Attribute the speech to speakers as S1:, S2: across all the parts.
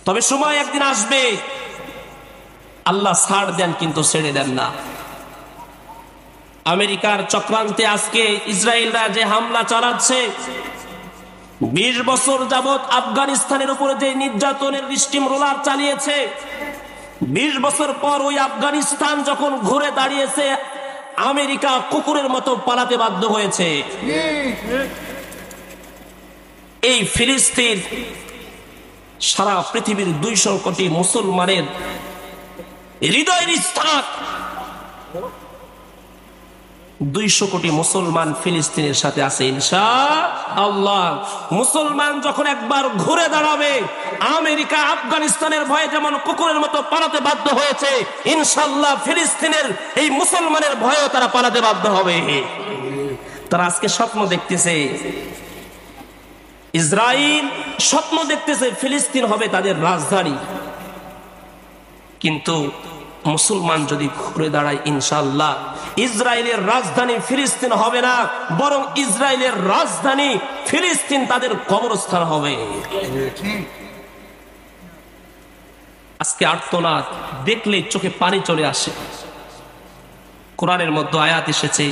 S1: তবে সময় একদিন আসবে, আল্লাহ ছাড় দেন কিন্তু ছেড়ে দেন না। আমেরিকার চক্রান্তে আজকে ইসরায়েলরা যে হামলা চালাচ্ছে, 20 বছর যাবত আফগানিস্তানের উপরে যে নির্যাতনের স্টিম রোলার চালিয়েছে, 20 বছর পর ওই আফগানিস্তান যখন ঘুরে দাঁড়িয়েছে, আমেরিকা কুকুরের মতো পালাতে বাধ্য হয়েছে। এই ফিলিস্তিন সারা পৃথিবীর 200 কোটি মুসলমানের হৃদয়ের স্থান। 200 কোটি মুসলমান ফিলিস্তিনের সাথে আছে ইনশাআল্লাহ। মুসলমান যখন একবার ঘুরে দাঁড়াবে, আমেরিকা আফগানিস্তানের ভয়ে যেমন কুকুরের মতো পালাতে বাধ্য হয়েছে, ইনশাআল্লাহ ফিলিস্তিনের এই মুসলমানের ভয়েও তারা পালাতে বাধ্য হবে। তারা আজকে স্বপ্ন দেখতেছে, ইসরায়েল স্বপ্ন দেখতেছে ফিলিস্তিন হবে তাদের রাজধানী, কিন্তু মুসলমান যদি ঘুরে দাঁড়ায়, ইনশাআল্লাহ ইসরায়েলের রাজধানী ফিলিস্তিন হবে না, বরং ইসরায়েলের রাজধানী ফিলিস্তিন তাদের কবরস্থান হবে। আজকে আর্তনাদ দেখলে চোখে পানি চলে আসে। কোরআনের মধ্যে আয়াত এসেছে,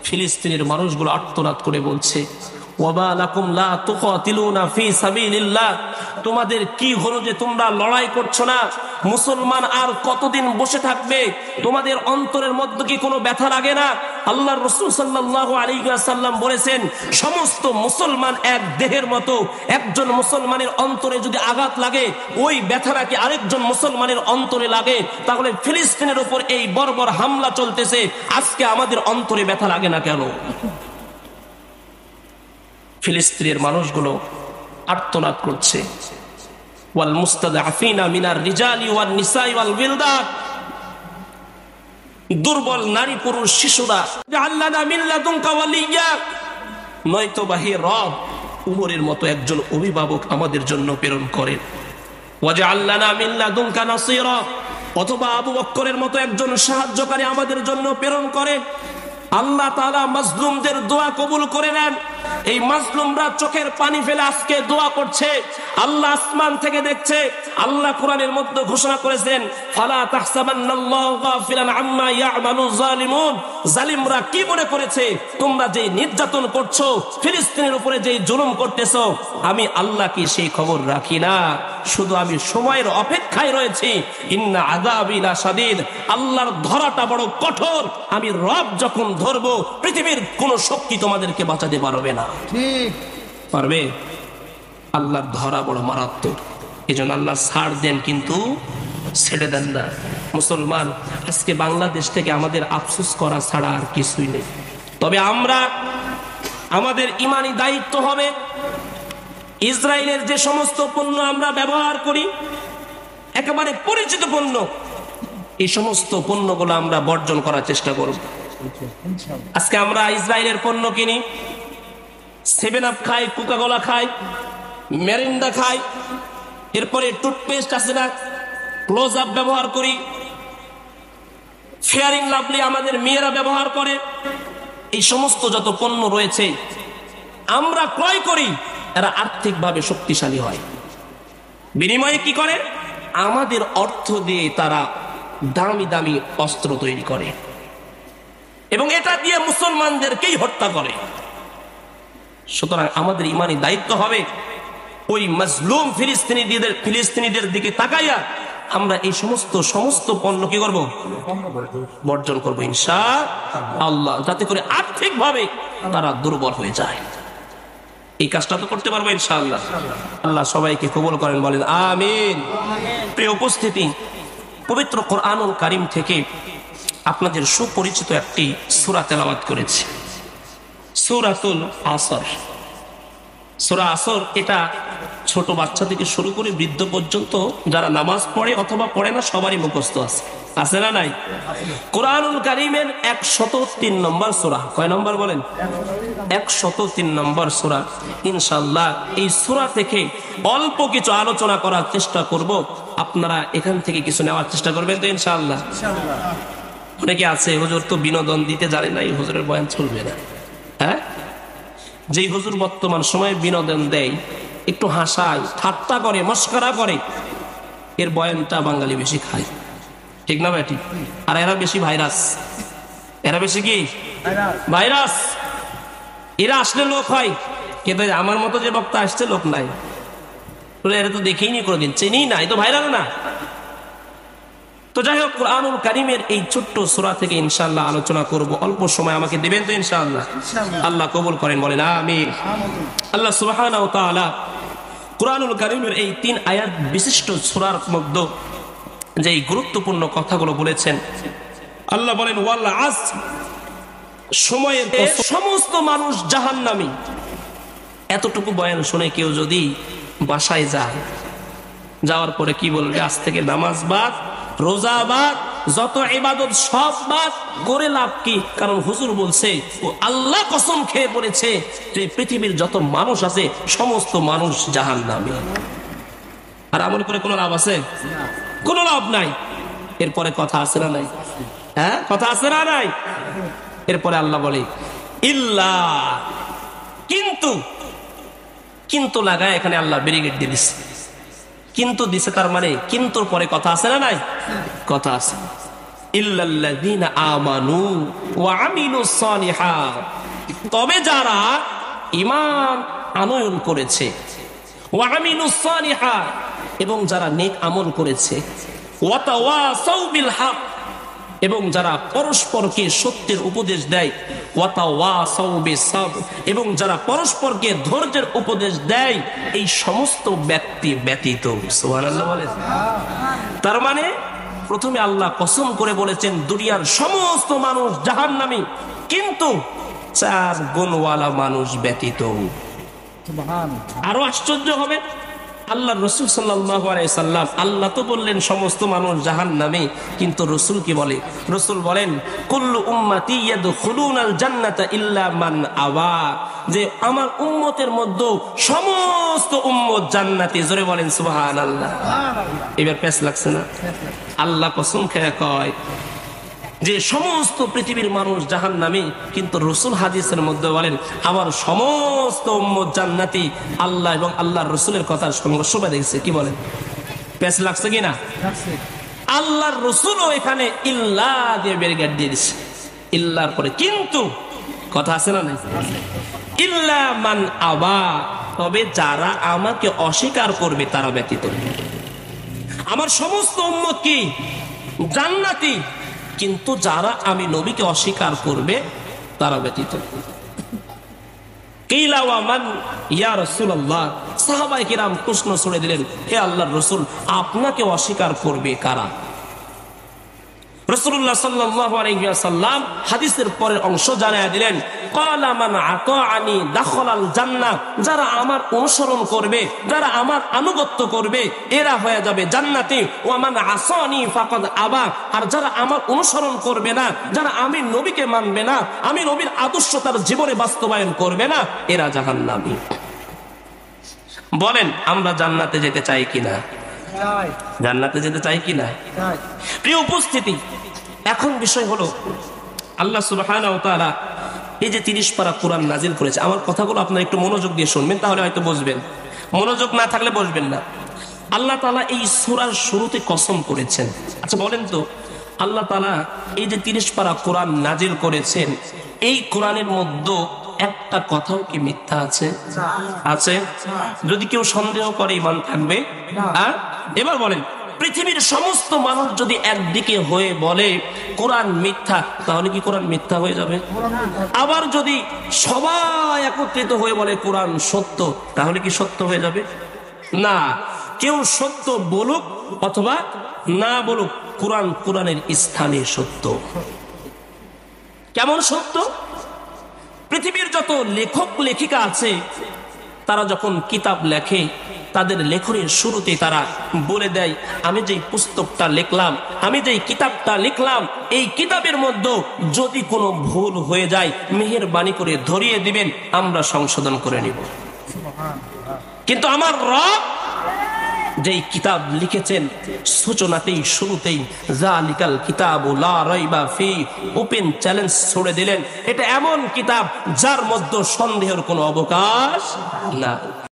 S1: ফিলিস্তিনের মানুষগুলো আর্তনাদ করে বলছে, ওয়ামা লাকুম লা তুকাতিলুনা ফি সাবিলিল্লাহ, তোমাদের কি হলো যে তোমরা লড়াই করছো না? মুসলমান আর কতদিন বসে থাকবে? তোমাদের অন্তরের মধ্যে কি কোনো ব্যথা লাগে না? আল্লাহর রাসূল সাল্লাল্লাহু আলাইহি ওয়াসাল্লাম বলেছেন, সমস্ত মুসলমান এক দেহের মতো। একজন মুসলমানের অন্তরে যদি আঘাত লাগে, ওই ব্যথাটা কি আরেকজন মুসলমানের অন্তরে লাগে? তাহলে ফিলিস্তিনের উপর এই বর্বর হামলা চলতেছে, আজকে আমাদের অন্তরে ব্যথা লাগে না কেন? ফিলিস্তিনের মানুষগুলো আর্তনাদ করছে, ওয়াল মুস্তাদআফিনা মিনার রিজালি ওয়ান নিসাই ওয়াল বিলদান, দুর্বল নারী পুরুষ শিশুরা, জাআলনা মিন লাদুনকা ওয়ালিয়্যা, নয়তো বাহি রব উমরের মতো একজন অভিভাবক আমাদের জন্য প্রেরণ করেন, ওয়াজআলনা মিন লাদুনকা নাসীরা, অথবা আবু বকরের মতো একজন সাহায্যকারী আমাদের জন্য প্রেরণ করেন। আল্লাহ তাআলা মাজলুমদের দোয়া কবুল করে নেন। এই মাজলুমরা চোখের পানি ফেলে আজকে দোয়া করছে, আল্লাহ আসমান থেকে দেখছে। আল্লাহ কোরআনের মধ্যে ঘোষণা করেছেন, ফালা তাহসাবান্নাল্লাহু গাফিলান আম্মা ইয়ামালু যালিমুন, জালিমরা কি মনে করেছে তোমরা যে নির্যাতন করছো, ফিলিস্তিনের উপরে যে জুলুম করতেছো, আমি আল্লাহ কি সেই খবর রাখি না? শুধু আমি সময়ের অপেক্ষায় রয়েছি। ইন্না আযাবি লাশাদীদ, আল্লাহর ধরাটা বড় কঠোর। আমি রব যখন ধরবো, পৃথিবীর কোন শক্তি তোমাদেরকে বাঁচাতে পারবে না। ঠিক পারবে? আল্লাহর ধরা বড় মারাত্মক। এজন্য আল্লাহ ছাড় দেন কিন্তু ছেড়ে দেন না। মুসলমান, আজকে বাংলাদেশ থেকে আমাদের আফসোস করা ছাড়া আর কিছুই নেই। তবে আমরা, আমাদের ইমানি দায়িত্ব হবে, ইসরায়েলের যে সমস্ত পণ্য আমরা ব্যবহার করি, একেবারে পরিচিত পণ্য, এই সমস্ত পণ্যগুলো আমরা বর্জন করার চেষ্টা করব। আজকে আমরা ইসরায়েলের পণ্য কিনি, 7 আপ খাই, কোকা-কোলা খাই, মেরিন্ডা খাই, এরপরে টুথপেস্ট আছে না, ক্লোজ আপ ব্যবহার করি, ফেয়ারিং লাভলি আমাদের মেয়েরা ব্যবহার করে। এই সমস্ত যত পণ্য রয়েছে আমরা ক্রয় করি, এরা আর্থিকভাবে শক্তিশালী হয়। বিনিময়ে কি করে? আমাদের অর্থ দিয়ে তারা দামি দামি অস্ত্র তৈরি করে এবং এটা দিয়ে মুসলমানদেরকেই হত্যা করে। সুতরাং আমাদের ইমানি দায়িত্ব হবে, ওই মাজলুম ফিলিস্তিনিদের দিকে তাকাইয়া আমরা এই সমস্ত পণ্য কি করব? বর্জন করবো ইনশাআল্লাহ, যাতে করে আর্থিকভাবে তারা দুর্বল হয়ে যায়। এই কাজটা তো করতে পারবো ইনশাআল্লাহ। আল্লাহ সবাইকে কবুল করেন, বলেন আমিন। প্রিয় উপস্থিতি, পবিত্র কোরআনুল কারীম থেকে আপনাদের সুপরিচিত একটি সূরা তেলাওয়াত করেছি, সূরাতুল আসর। সূরা আসর, এটা ছোট বাচ্চা থেকে শুরু করে বৃদ্ধ পর্যন্ত যারা নামাজ পড়ে অথবা পড়ে না সবারই মুখস্থ আছে, আছে না নাই? কোরআনুল কারীমের 103 নম্বর সূরা। কয় নম্বর বলেন? 103 নম্বর সূরা। ইনশাআল্লাহ এই সূরা থেকে অল্প কিছু আলোচনা করার চেষ্টা করব, আপনারা এখান থেকে কিছু নেওয়ার চেষ্টা করবেন তো ইনশাআল্লাহ। অনেকে আছে, হুজুর তো বিনোদন দিতে জানে না, এই হুজুরের বয়ান চলবে না। হ্যাঁ, যেই হুজুর বর্তমান সময়ে বিনোদন দেয়, একটু হাসায়, ঠাট্টা করে, মস্করা করে, এর বয়ানটা বাঙালি বেশি খায়, ঠিক না বেটি? আর এরা বেশি ভাইরাস, এরা বেশি কি ভাইরাস। এরা আসলে লোক হয়, কিন্তু আমার মতো যে বক্তা আসছে লোক নাই, এরা তো দেখেই নি কোনোদিন, চিনি না, এই তো ভাইরাল না। তো যাই হোক, কুরআনুল কারীমের এই ছোট্ট সূরা থেকে ইনশাআল্লাহ আলোচনা করব। অল্প সময় আমাকে দিবেন তো ইনশাআল্লাহ? আল্লাহ কবুল করেন, বলেন আমিন। আল্লাহ সুবহানাহু ওয়া তাআলা কুরআনুল কারীমের এই 3 আয়াত বিশিষ্ট সূরার মধ্যে যে গুরুত্বপূর্ণ কথাগুলো বলেছেন, আল্লাহ বলেন ওয়াল আসর, সময়ের সমস্ত মানুষ জাহান্নামী। এতটুকু বয়ান শুনে কেউ যদি বাসায় যায়, যাওয়ার পরে কি বলবে? আজ থেকে নামাজ বাদ, রোজা বাদ, যত ইবাদত সব বাদ করে লাভ কি? কারণ হুজুর বলছে, ও আল্লাহ কসম খেয়ে বলেছে যে পৃথিবীর যত মানুষ আছে সমস্ত মানুষ জাহান্নামী। আর আমল করে কোনো লাভ আছে? কোনো লাভ নাই। এরপরে কথা আছে না নাই? হ্যাঁ, কথা আছে না নাই? এরপরে আল্লাহ বলে ইল্লা, কিন্তু, কিন্তু লাগায় এখানে আল্লাহ ব্যারিকেড দিয়ে দিচ্ছে। কিন্তু দিছে, তার মানে কিন্তুর পরে কথা আছে না নাই? কথা আছে। ইল্লাল্লাযীনা আমানু ওয়া আমিলুস সালিহাত, তবে যারা ঈমান আনয়ন করেছে, ওয়া আমিলুস সালিহাত, এবং যারা নেক আমল করেছে, ওয়া তাওয়াসাউ বিল হক, এবং যারা পরস্পরকে সত্যের উপদেশ দেয়, ওয়া তাওয়াসাউ বিস সাবর, এবং যারা পরস্পরকে ধৈর্যের উপদেশ দেয়, এই সমস্ত ব্যক্তি ব্যতীত। সুবহানাল্লাহ বলেন। তার মানে প্রথমে আল্লাহ কসম করে বলেছেন দুনিয়ার সমস্ত মানুষ জাহান্নামী, কিন্তু 4 গুণওয়ালা মানুষ ব্যতীত। আরো আশ্চর্য হবে, আল্লাহর রাসূল সাল্লাল্লাহু আলাইহি সাল্লাম, আল্লাহ তো বললেন সমস্ত মানুষ জাহান্নামী, কিন্তু রাসূল কি বলে? রাসূল বলেন কুল্লু উম্মতি ইয়াদখুলুনাল জান্নাতা ইল্লা মান আওয়া, যে আমার উম্মতের মধ্যে সমস্ত উম্মত জান্নাতি। জোরে বলেন সুবহানাল্লাহ। এবার পেশ লাগছে না? আল্লাহ কসম খেয়ে কয় যে সমস্ত পৃথিবীর মানুষ জাহান্নামী, কিন্তু রাসূল হাদিসের মধ্যে বলেন আমার সমস্ত উম্মত জান্নাতি। আল্লাহ এবং আল্লাহর রাসূলের কথার সংঘর্ষ বেঁধে গেছে। কি বলেন? পেশ লাগছে কিনা? আল্লাহর রাসূলও এখানে ইল্লা দিয়ে ব্যারিকেড দিয়ে দিচ্ছে। ইল্লার পরে কিন্তু, কথা আছে না নাই? ইল্লা মান আবা, তবে যারা আমাকে অস্বীকার করবে তারা ব্যতীত। আমার সমস্ত উম্মত কি জান্নাতি, কিন্তু যারা আমি নবীকে অস্বীকার করবে তারা ব্যতীত। কিলা ওয়া মান ইয়া রাসূলুল্লাহ, সাহাবায়ে কিরাম প্রশ্ন ছুড়ে দিলেন, হে আল্লাহর রাসূল, আপনাকে অস্বীকার করবে কারা? রাসূলুল্লাহ সাল্লাল্লাহু আলাইহি ওয়াসাল্লাম হাদিসের পরের অংশ জানায়া দিলেন, ক্বালা মান আতাআনি দাখালাল জান্নাহ, যারা আমার অনুসরণ করবে, যারা আমার আনুগত্য করবে এরা হয়ে যাবে জান্নাতি। ওয়া মান আসানি ফাকাদ আবা, আর যারা আমার অনুসরণ করবে না, যারা আমি নবীকে মানবে না, আমি নবীর আদর্শ তার জীবনে বাস্তবায়ন করবে না, এরা জাহান্নামী। বলেন আমরা জান্নাতে যেতে চাই কিনা? জান্নাতে যেতে চাই কিনা? প্রিয় উপস্থিতি, এখন বিষয় হলো আল্লাহ সুবহানাহু ওয়া তাআলা এই যে 30 পারা কোরআন নাজিল করেছে, আমার কথাগুলো আপনারা একটু মনোযোগ দিয়ে শুনবেন, তাহলে হয়তো বুঝবেন। মনোযোগ না থাকলে বুঝবেন না। আল্লাহ তাআলা এই সূরার শুরুতে কসম করেছেন। আচ্ছা বলেন তো, আল্লাহ তাআলা এই যে 30 পারা কোরআন নাজিল করেছেন, এই কোরআনের মধ্যে একটা কথাও কি মিথ্যা আছে? আছে? যদি কেউ সন্দেহ করে ঈমান থাকবে। আর এবার বলেন, পৃথিবীর সমস্ত মানুষ যদি একদিকে হয়ে বলে কোরআন মিথ্যা, তাহলে কি কোরআন মিথ্যা হয়ে যাবে? আবার যদি সবাই একত্রিত হয়ে বলে কোরআন সত্য, তাহলে কি সত্য হয়ে যাবে? না, কেউ সত্য বলুক অথবা না বলুক, কোরআন কোরআনের স্থানে সত্য। কেমন সত্য? পৃথিবীর যত লেখক লেখিকা আছে, তারা যখন কিতাব লেখে, তাদের লেখনের শুরুতে তারা বলে দেয়, আমি যেই পুস্তকটা লিখলাম, আমি যেই কিতাবটা লিখলাম, এই কিতাবের মধ্যে যদি কোনো ভুল হয়ে যায় মেহেরবানি করে ধরিয়ে দিবেন, আমরা সংশোধন করে নিব। কিন্তু আমার রব যেই কিতাব লিখেছেন, সূচনাতেই শুরুতেই যালিকাল কিতাবু লা রাইবা ফি, ওপেন চ্যালেঞ্জ ছড়ে দিলেন, এটা এমন কিতাব যার মধ্যে সন্দেহের কোনো অবকাশ না।